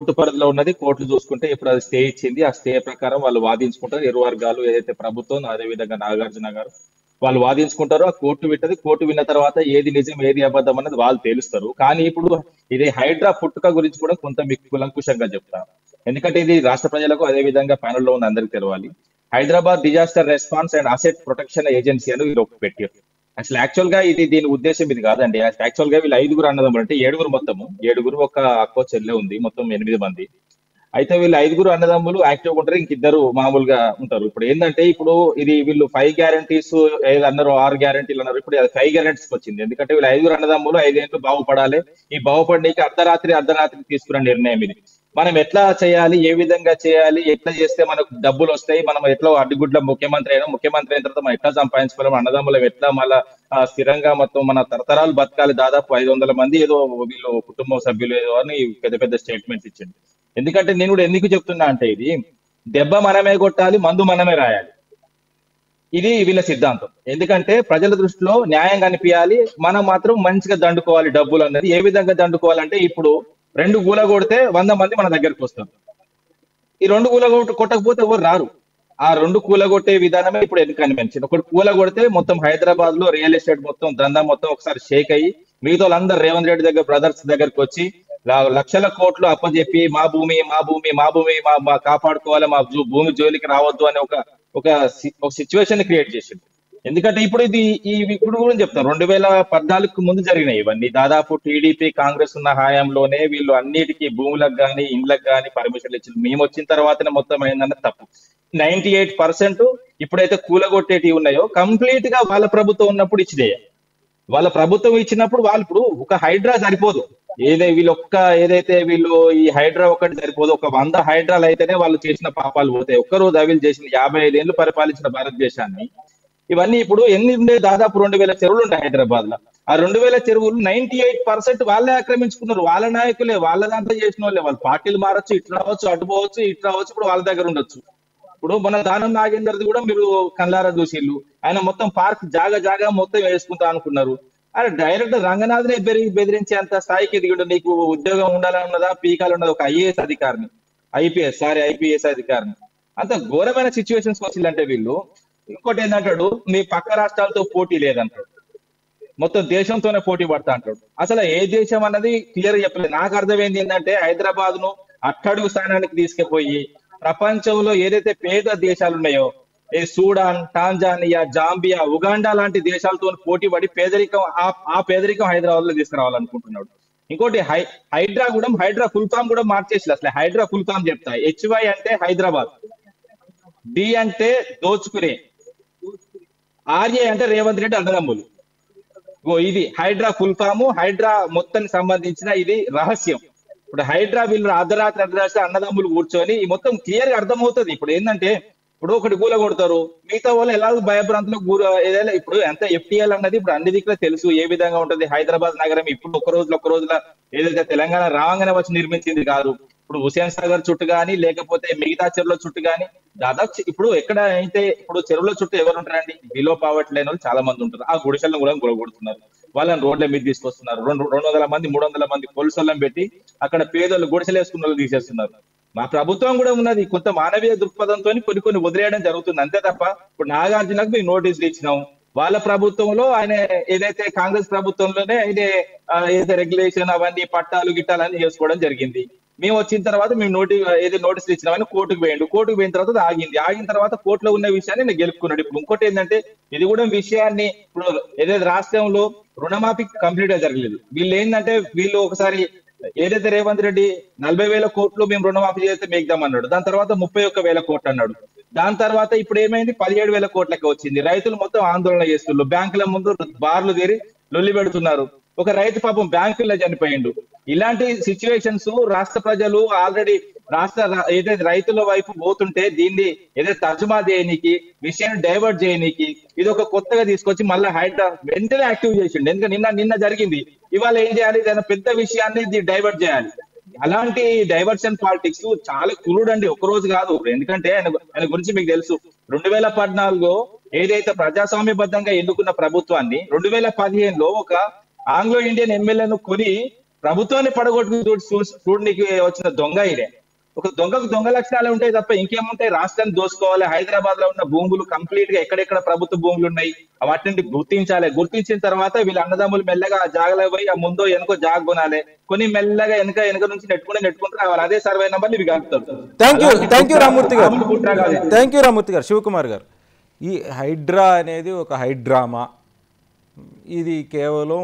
Court పరిధిలో ఉన్నది కోర్టులు చూసుకుంటే ఇప్పుడు అది స్టే ఇచ్చింది. ఆ స్టే ప్రకారం వాళ్ళు వాదించుకుంటారు. ఇరు వర్గాలు ఏదైతే ప్రభుత్వం, అదేవిధంగా నాగార్జున గారు వాళ్ళు వాదించుకుంటారు. ఆ కోర్టు వింటది. కోర్టు విన్న తర్వాత ఏది నిజం, ఏది అబద్ధం అన్నది వాళ్ళు తేలుస్తారు. కానీ ఇప్పుడు ఇది హైడ్రా పుట్టుక గురించి కూడా కొంత మీకు కులంకుశంగా చెప్తాను. ఎందుకంటే ఇది రాష్ట్ర ప్రజలకు అదేవిధంగా ప్యానెల్లో ఉన్న అందరికీ తెలవాలి. Hyderabad disaster response and asset protection agency అని వీళ్ళు ఒకటి పెట్టారు. అసలు యాక్చువల్ గా ఇది దీని ఉద్దేశం ఇది కాదండి. యాక్చువల్ గా వీళ్ళు ఐదుగురు అన్నదమ్ములు, అంటే ఏడుగురు, మొత్తము ఏడుగురు, ఒక అక్కో చెల్లె ఉంది, మొత్తం 8 మంది. అయితే వీళ్ళు ఐదుగురు అన్నదమ్ములు యాక్టివ్ ఉంటారు, ఇంకిద్దరు మామూలుగా ఉంటారు. ఇప్పుడు ఏంటంటే ఇప్పుడు ఇది వీళ్ళు 5 గ్యారంటీస్ ఏదో అన్నారు, 6 గ్యారంటీలు అన్నారు. ఇప్పుడు అది 5 గ్యారంటీస్ వచ్చింది. ఎందుకంటే వీళ్ళు ఐదుగురు అన్నదమ్ములు 5 ఏళ్ళు బాగుపడాలి. ఈ బాగుపడడానికి అర్ధరాత్రి తీసుకున్న నిర్ణయం ఇది. మనం ఎట్లా చేయాలి, ఏ విధంగా చేయాలి, ఎట్లా చేస్తే మనకు డబ్బులు వస్తాయి, మనం ఎట్లా అడ్డుగుడ్ల ముఖ్యమంత్రి అయిన తర్వాత మనం ఎట్లా సంపాదించుకోవాలి, మన అన్నదమ్ములం ఎట్లా మళ్ళా స్థిరంగా మొత్తం మన తరతరాలు బతకాలి. దాదాపు 500 మంది ఏదో వీళ్ళు కుటుంబ సభ్యులు ఏదో అని పెద్ద పెద్ద స్టేట్మెంట్స్ ఇచ్చింది. ఎందుకంటే నేను కూడా ఎందుకు చెప్తున్నా అంటే ఇది దెబ్బ మనమే కొట్టాలి, మందు మనమే రాయాలి. ఇది వీళ్ళ సిద్ధాంతం. ఎందుకంటే ప్రజల దృష్టిలో న్యాయం కనిపించాలి, మనం మాత్రం మంచిగా దండుకోవాలి డబ్బులు అన్నది. ఏ విధంగా దండుకోవాలంటే ఇప్పుడు 2 గూల కొడితే 100 మంది మన దగ్గరకు వస్తారు. ఈ 2 గూల కొట్టకపోతే ఎవరు రారు. ఆ 2 కూలగొట్టే విధానమే ఇప్పుడు కన్వెన్షన్. ఒకటి కూల కొడితే మొత్తం హైదరాబాద్ లో రియల్ ఎస్టేట్ మొత్తం దందా మొత్తం ఒకసారి షేక్ అయ్యి మిగతా వాళ్ళందరూ రేవంత్ రెడ్డి దగ్గర బ్రదర్స్ దగ్గరకు వచ్చి లక్షల కోట్లు అప్పజెప్పి మా భూమి మా భూమి మా భూమి మా కాపాడుకోవాలి, మా భూమి జోలికి రావద్దు అనే ఒక సిచ్యువేషన్ క్రియేట్ చేసింది. ఎందుకంటే ఇప్పుడు ఇది ఇప్పుడు కూడా చెప్తాను, 2014 ముందు జరిగినాయి ఇవన్నీ. దాదాపు టీడీపీ కాంగ్రెస్ ఉన్న హయాంలోనే వీళ్ళు అన్నిటికీ భూములకు కానీ ఇండ్లకు కానీ పర్మిషన్లు ఇచ్చింది. మేము వచ్చిన తర్వాతనే మొత్తం అయిందన్న తప్పు. 98% ఇప్పుడైతే కూలగొట్టేటివి ఉన్నాయో కంప్లీట్ గా వాళ్ళ ప్రభుత్వం ఉన్నప్పుడు ఇచ్చినాయి. వాళ్ళ ప్రభుత్వం ఇచ్చినప్పుడు వాళ్ళు ఇప్పుడు ఒక హైడ్రా సరిపోదు. ఏదైతే వీళ్ళు ఈ హైడ్రా ఒకటి సరిపోదు. ఒక 100 హైడ్రాలు అయితేనే వాళ్ళు చేసిన పాపాలు పోతాయి. ఒక్కరోజు వీళ్ళు చేసిన 55 ఏళ్ళు పరిపాలించిన భారతదేశాన్ని ఇవన్నీ ఇప్పుడు ఎన్ని ఉండే, దాదాపు 2000 చెరువులు ఉంటాయి హైదరాబాద్ లో. ఆ 2000 చెరువులు 98% వాళ్ళే ఆక్రమించుకున్నారు. వాళ్ళ నాయకులే, వాళ్ళ దాంట్లో చేసిన వాళ్ళే. వాళ్ళు పార్టీలు మారచ్చు, ఇటు రావచ్చు, అటు పోవచ్చు, ఇటు రావచ్చు, ఇప్పుడు వాళ్ళ దగ్గర ఉండొచ్చు. ఇప్పుడు మన దానం నాగేందర్ది కూడా మీరు కళ్ళారా చూసిళ్ళు. ఆయన మొత్తం పార్క్ జాగా మొత్తం వేసుకుంటా అనుకున్నారు. అరే డైరెక్ట్ రంగనాథ్నే బెదిరించే అంత స్థాయికి ఎదిగిండు. నీకు ఉద్యోగం ఉండాలన్నదా, పీకాలు ఉన్నదా, ఒక ఐపీఎస్ అధికారిని. అంత ఘోరమైన సిచ్యువేషన్స్ వచ్చిందంటే వీళ్ళు. ఇంకోటి ఏంటంటాడు, మీ పక్క రాష్ట్రాలతో పోటీ లేదంటాడు, మొత్తం దేశంతోనే పోటీ పడతా అంటాడు. అసలు ఏ దేశం అన్నది క్లియర్ చెప్పలేదు. నాకు అర్థమైంది ఏంటంటే హైదరాబాద్ ను అట్టడుగు స్థానానికి తీసుకుపోయి ప్రపంచంలో ఏదైతే పేద దేశాలు ఉన్నాయో, ఈ సూడాన్, టాంజానియా, జాంబియా, ఉగాండా లాంటి దేశాలతో పోటీ పడి పేదరికం హైదరాబాద్ లో తీసుకురావాలనుకుంటున్నాడు. ఇంకోటి హైడ్రా ఫుల్ ఫామ్ కూడా మార్చేసి, అసలు హైడ్రా ఫుల్ ఫామ్ చెప్తా. HY అంటే హైదరాబాద్, D అంటే దోచుకునే, RA అంటే రేవంత్ రెడ్డి అన్నదమ్ములు. ఇది హైడ్రా ఫుల్ ఫామ్. హైడ్రా మొత్తానికి సంబంధించిన ఇది రహస్యం. ఇప్పుడు హైడ్రా వీళ్ళు అర్ధరాత్రి అన్నదమ్ములు కూర్చొని ఈ మొత్తం క్లియర్ గా అర్థమవుతుంది. ఇప్పుడు ఏంటంటే ఇప్పుడు ఒకటి గూల కొడతారు, మిగతా వాళ్ళు ఎలాగో భయభ్రాంతులకు ఏదైనా. ఇప్పుడు ఎంత FTL అన్నది ఇప్పుడు అన్ని దిక్కులో తెలుసు ఏ విధంగా ఉంటుంది. హైదరాబాద్ నగరం ఇప్పుడు ఒక రోజుల ఏదైతే తెలంగాణ రాగానే వచ్చి నిర్మించింది కాదు. ఇప్పుడు హుసేన్ సాగర్ చుట్టూ కానీ, లేకపోతే మిగతా చెరువుల చుట్టూ కానీ దాదాపు ఇప్పుడు ఎక్కడ అయితే ఇప్పుడు చెరువుల చుట్టూ ఎవరు ఉంటారండి? బిలో పావర్టీ లేని వాళ్ళు చాలా మంది ఉంటారు. ఆ గుడిసెలను కూడా గులగొడుతున్నారు, వాళ్ళని రోడ్ల మీద తీసుకొస్తున్నారు. 200 మంది 300 మంది పోలీసులను పెట్టి అక్కడ పేదలు గుడిసెలు వేసుకున్న వాళ్ళు తీసేస్తున్నారు. మా ప్రభుత్వం కూడా ఉన్నది కొంత మానవీయ దృక్పథంతో కొన్ని వదిలేయడం జరుగుతుంది, అంతే తప్ప. ఇప్పుడు నాగార్జునకు మేము నోటీసులు ఇచ్చినాం. వాళ్ళ ప్రభుత్వంలో ఆయన ఏదైతే కాంగ్రెస్ ప్రభుత్వంలోనే ఏదైతే రెగ్యులేషన్ అవన్నీ పట్టాలు గిట్టాలన్నీ చేసుకోవడం జరిగింది. మేము వచ్చిన తర్వాత మేము నోటీసులు ఇచ్చినామని కోర్టుకు పోయిన తర్వాత ఆగిన తర్వాత కోర్టులో ఉన్న విషయాన్ని నేను గెలుపుకున్నాడు. ఇప్పుడు ఇంకోటి ఏంటంటే ఇది కూడా విషయాన్ని ఇప్పుడు ఏదైతే రాష్ట్రంలో రుణమాఫీ కంప్లీట్ గా జరగలేదు. వీళ్ళు ఒకసారి ఏదైతే రేవంత్ రెడ్డి 40,000 కోట్లు మేము రుణమాఫీ చేస్తే మేగ్దామన్నాడు. దాని తర్వాత 31,000 కోట్లు అన్నాడు. దాని తర్వాత ఇప్పుడు ఏమైంది, 17,000 కోట్లకి వచ్చింది. రైతులు మొత్తం ఆందోళన చేస్తున్నారు, బ్యాంకుల ముందు బార్లు తీరి లొల్లి పెడుతున్నారు. ఒక రైతు పాపం బ్యాంకుల్లో చనిపోయిండు. ఇలాంటి సిచ్యువేషన్స్ రాష్ట్ర ప్రజలు ఆల్రెడీ ఏదైతే రైతుల వైపు పోతుంటే దీన్ని ఏదైతే తర్జుమా చేయనీకి, విషయాన్ని డైవర్ట్ చేయనీకి ఇది ఒక కొత్తగా తీసుకొచ్చి మళ్ళీ హైడ్రా వెంటనే యాక్టివ్ చేసిండు. ఎందుకంటే నిన్న జరిగింది, ఇవాళ ఏం చేయాలి, ఏదైనా పెద్ద విషయాన్ని డైవర్ట్ చేయాలి. అలాంటి డైవర్షన్ పాలిటిక్స్ చాలా కురుడండి, ఒక రోజు కాదు. ఎందుకంటే ఆయన గురించి మీకు తెలుసు, 2014లో ఏదైతే ప్రజాస్వామ్యబద్ధంగా ఎన్నుకున్న ప్రభుత్వాన్ని 2015లో ఒక ఆంగ్లో ఇండియన్ ఎమ్మెల్యేను కొని ప్రభుత్వాన్ని పడగొట్టుకు చూడడానికి వచ్చిన దొంగ ఇదే. ఒక దొంగకు దొంగ లక్షణాలు ఉంటాయి తప్ప ఇంకేముంటాయి? రాష్ట్రాన్ని దోసుకోవాలి. హైదరాబాద్ లో ఉన్న భూములు కంప్లీట్ గా ఎక్కడెక్కడ ప్రభుత్వ భూములు ఉన్నాయి వాటిని గుర్తించాలి. గుర్తించిన తర్వాత వీళ్ళ అన్నదమ్ములు మెల్లగా ఆ జాగలో పోయి ఆ ముందో వెనుకో జాగ కొనాలి. కొన్ని మెల్లగా వెనక నుంచి నెట్టుకుంటూ రావాలి. అదే సర్వే నెంబర్లు ఇవి కలుపుతారు. థ్యాంక్ యూ రామూర్తి గారు. థ్యాంక్ యూ రామూర్తి గారు. శివకుమార్ గారు, ఈ హైడ్రా అనేది ఒక హైడ్రామా, ఇది కేవలం